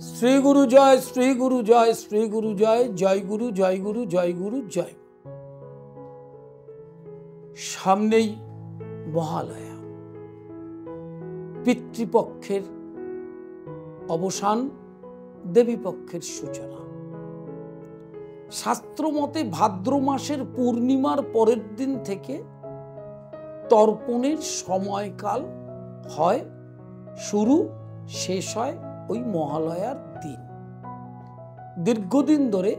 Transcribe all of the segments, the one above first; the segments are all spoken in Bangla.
শ্রী গুরু জয়, শ্রী গুরু জয়, শ্রী গুরু জয়, জয় গুরু, জয় গুরু, জয় গুরু, জয়। সামনেই মহালয়া, পিতৃপক্ষের অবসান, দেবীপক্ষের সূচনা। শাস্ত্র মতে ভাদ্র মাসের পূর্ণিমার পরের দিন থেকে তর্পণের সময়কাল হয় শুরু, শেষ হয় ওই মহালয়ার দিন। দীর্ঘদিন ধরে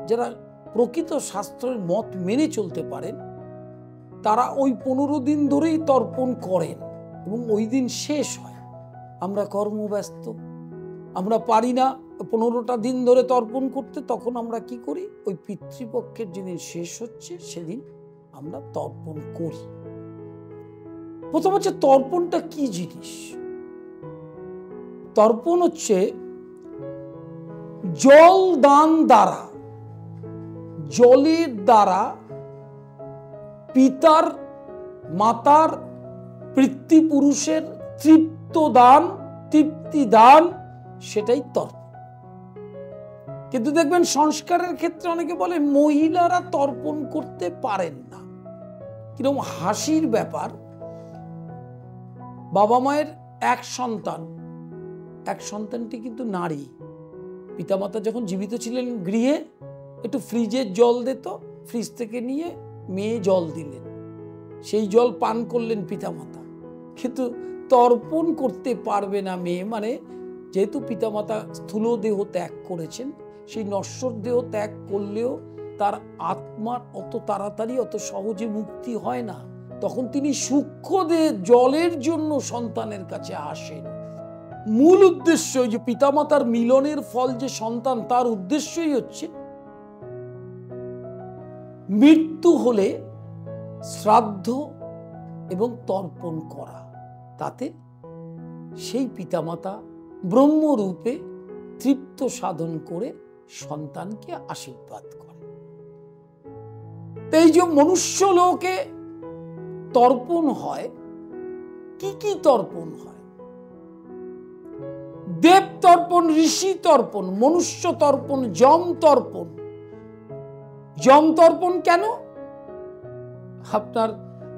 যারা প্রকৃত শাস্ত্রের মত মেনে চলতে পারেন তারা ওই 15 দিন ধরেই তর্পণ করেন এবং ওই দিন শেষ হয়। আমরা কর্মব্যস্ত, আমরা পারি না 15টা দিন ধরে তর্পণ করতে, তখন আমরা কি করি, ওই পিতৃপক্ষের যেদিন শেষ হচ্ছে সেদিন আমরা তর্পণ করি। প্রথম হচ্ছে তর্পণটা কি জিনিস। তর্পণ হচ্ছে জল দান দ্বারা, জলের দ্বারা পিতার মাতার পিতৃপুরুষের তৃপ্ত দান, তৃপ্তি দান, সেটাই তর্পণ। কিন্তু দেখবেন সংস্কারের ক্ষেত্রে অনেকে বলে মহিলারা তর্পণ করতে পারেন না। কিরকম হাসির ব্যাপার, বাবা মায়ের এক সন্তান, এক সন্তানটি কিন্তু নারী। পিতামাতা যখন জীবিত ছিলেন গৃহে একটু ফ্রিজের জল দিত, ফ্রিজ থেকে নিয়ে মেয়ে জল দিলেন, সেই জল পান করলেন পিতামাতা। কিন্তু তর্পণ করতে পারবে না মেয়ে, মানে যেহেতু পিতামাতা স্থূল দেহ ত্যাগ করেছেন, সেই নশ্বর দেহ ত্যাগ করলেও তার আত্মার অত তাড়াতাড়ি অত সহজে মুক্তি হয় না। তখন তিনি সূক্ষ্ম দেহে জলের জন্য সন্তানের কাছে আসেন। মূল উদ্দেশ্য যে পিতামাতার মিলনের ফল যে সন্তান, তার উদ্দেশ্যই হচ্ছে মৃত্যু হলে শ্রাদ্ধ এবং তর্পণ করা, তাতে সেই পিতামাতা ব্রহ্মরূপে তৃপ্ত সাধন করে সন্তানকে আশীর্বাদ করে। এই যে মনুষ্য লোকে তর্পণ হয়, কি কি তর্পণ হয়? দেব তর্পণ, ঋষি তর্পণ, মনুষ্য তর্পণ, যম তর্পণ। যম তর্পণ কেন? আপনার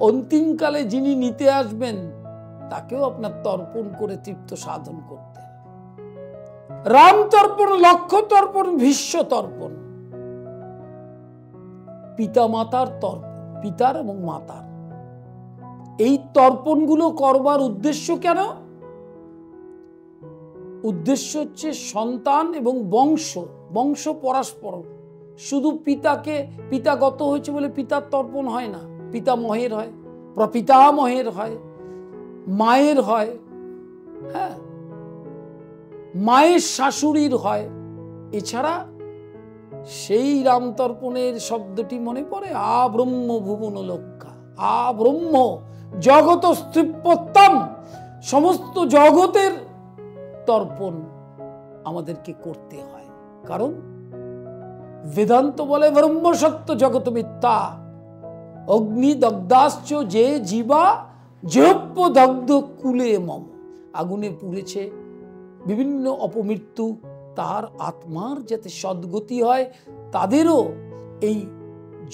অন্তিমকালে যিনি নিতে আসবেন তাকেও আপনার তর্পণ করে তৃপ্ত সাধন করতে। রাম তর্পণ, লক্ষ্য তর্পণ, ভীষ্ম তর্পণ। পিতা মাতার তর্পণ, পিতার এবং মাতার। এই তর্পণগুলো করবার উদ্দেশ্য কেন? উদ্দেশ্য হচ্ছে সন্তান এবং বংশ, বংশ পরস্পর। শুধু পিতাকে, পিতাগত হয়েছে বলে পিতার তর্পণ হয় না, পিতামহের হয়, প্রপিতামহের হয়, মায়ের হয়, হ্যাঁ, মায়ের শাশুড়ির হয়। এছাড়া সেই রাম তর্পণের শব্দটি মনে পড়ে, আ ব্রহ্ম ভুবন লক্ষ্যা, আ ব্রহ্ম জগত স্থিপ্যত্তম, সমস্ত জগতের তর্পণ আমাদেরকে করতে হয়। কারণ বেদান্ত বলে ব্রহ্ম সত্য জগৎ মিথ্যা, অগ্নি দগ্ধাশ্চ যে জীবা যেহ্য দগ্ধ কুলে মম। আগুনে পুড়েছে বিভিন্ন অপমৃত্যু, তার আত্মার যাতে সদ্গতি হয়, তাদেরও এই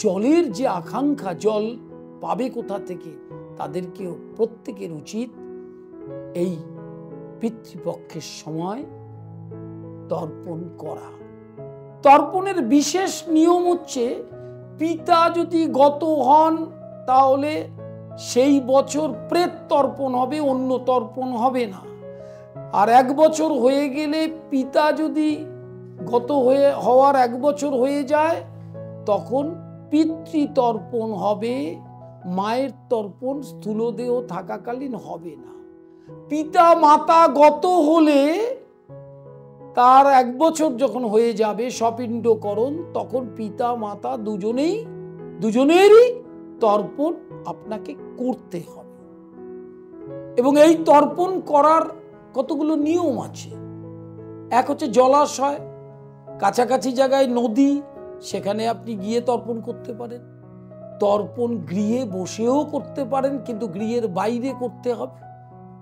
জলের যে আকাঙ্ক্ষা, জল পাবে কোথা থেকে, তাদেরকেও প্রত্যেকের উচিত এই পিতৃপক্ষের সময় তর্পণ করা। তর্পণের বিশেষ নিয়ম হচ্ছে, পিতা যদি গত হন তাহলে সেই বছর প্রেত তর্পণ হবে, অন্য তর্পণ হবে না। আর 1 বছর হয়ে গেলে, পিতা যদি গত হওয়ার 1 বছর হয়ে যায়, তখন পিতৃতর্পণ হবে, মায়ের তর্পণ স্থূলদেহ থাকাকালীন হবে না। পিতা মাতা গত হলে তার 1 বছর যখন হয়ে যাবে সপিণ্ডকরণ, তখন পিতা মাতা দুজনেরই তর্পণ আপনাকে করতে হবে। এবং এই তর্পণ করার কতগুলো নিয়ম আছে। এক হচ্ছে জলাশয়, কাছাকাছি জায়গায় নদী, সেখানে আপনি গিয়ে তর্পণ করতে পারেন। তর্পণ গৃহে বসেও করতে পারেন, কিন্তু গৃহের বাইরে করতে হবে,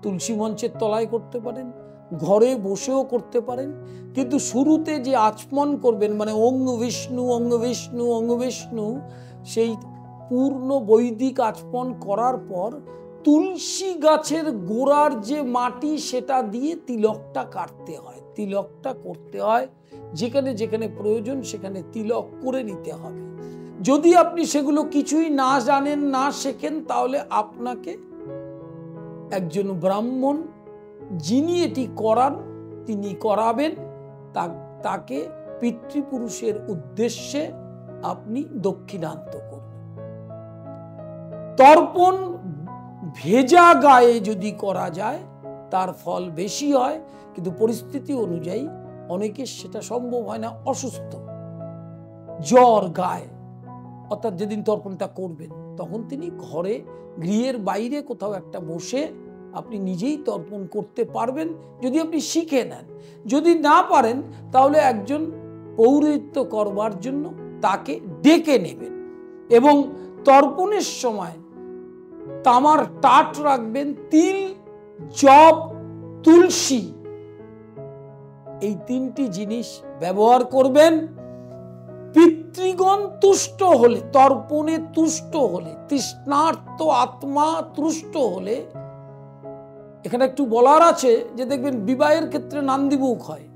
তুলসী মঞ্চের তলায় করতে পারেন, ঘরে বসেও করতে পারেন, কিন্তু শুরুতে যে আচমন করবেন মানে ওং বিষ্ণু ওং বিষ্ণু ওং বিষ্ণু, সেই পূর্ণ বৈদিক আচমন করার পর তুলসী গাছের গোড়ার যে মাটি সেটা দিয়ে তিলকটা কাটতে হয়, তিলকটা করতে হয়, যেখানে যেখানে প্রয়োজন সেখানে তিলক করে নিতে হবে। যদি আপনি সেগুলো কিছুই না জানেন না শেখেন, তাহলে আপনাকে একজন ব্রাহ্মণ যিনি এটি করান তিনি করাবেন, তাকে পিতৃপুরুষের উদ্দেশ্যে আপনি দক্ষিণান্ত করবেন। তর্পণ ভেজা গায়ে যদি করা যায় তার ফল বেশি হয়, কিন্তু পরিস্থিতি অনুযায়ী অনেকের সেটা সম্ভব হয় না, অসুস্থ, জ্বর গায়ে, অর্থাৎ যেদিন তর্পণটা করবেন তখন তিনি ঘরে গৃহের বাইরে কোথাও একটা বসে আপনি নিজেই তর্পণ করতে পারবেন যদি আপনি শিখে নেন। যদি না পারেন তাহলে একজন পৌরোহিত্য করবার জন্য তাকে ডেকে নেবেন, এবং তর্পণের সময় তামার টাট রাখবেন, তিল, জব, তুলসী, এই তিনটি জিনিস ব্যবহার করবেন। পিতৃগণ তুষ্ট হলে, তর্পণে তুষ্ট হলে, তৃষ্ণার্ত আত্মা তুষ্ট হলে, এখানে একটু বলার আছে যে দেখবেন বিবাহের ক্ষেত্রে নান্দিমুখ হয়,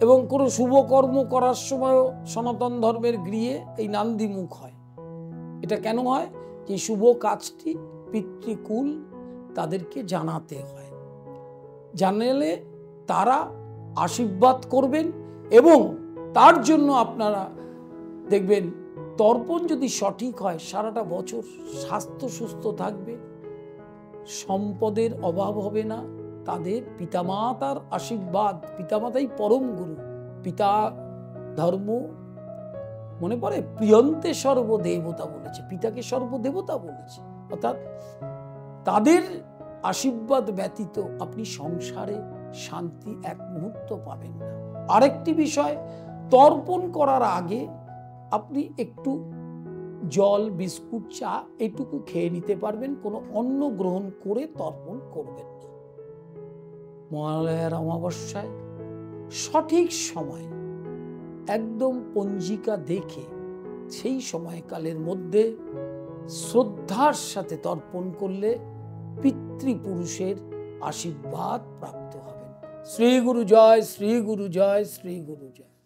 এবং কোনো শুভ কর্ম করার সময় সনাতন ধর্মের গৃহে এই নান্দিমুখ হয়। এটা কেন হয়? যে শুভ কাজটি পিতৃকুল তাদেরকে জানাতে হয়, জানালে তারা আশীর্বাদ করবেন, এবং তার জন্য আপনারা দেখবেন তর্পণ যদি সঠিক হয় সারাটা বছর স্বাস্থ্য সুস্থ থাকবে, সম্পদের অভাব হবে না, তাদের পিতামাতার আশীর্বাদ, পিতামাতাই পরম গুরু, পিতা ধর্ম, মনে পড়ে প্রিয়ন্তে সর্বদেবতা বলেছে, পিতাকে সর্বদেবতা বলেছে, অর্থাৎ তাদের আশীর্বাদ ব্যতীত আপনি সংসারে শান্তি এক মুহূর্ত পাবেন না। আরেকটি বিষয়, তর্পণ করার আগে আপনি একটু জল, বিস্কুট, চা এটুকু খেয়ে নিতে পারবেন, কোনো অন্ন গ্রহণ করে তর্পণ করবেন না। মহালয়ার অমাবস্যায় সঠিক সময় একদম পঞ্জিকা দেখে সেই সময়কালের মধ্যে শ্রদ্ধার সাথে তর্পণ করলে পিতৃপুরুষের আশীর্বাদ প্রাপ্ত হবেন। শ্রী গুরু জয়, শ্রী গুরু জয়, শ্রী গুরু জয়।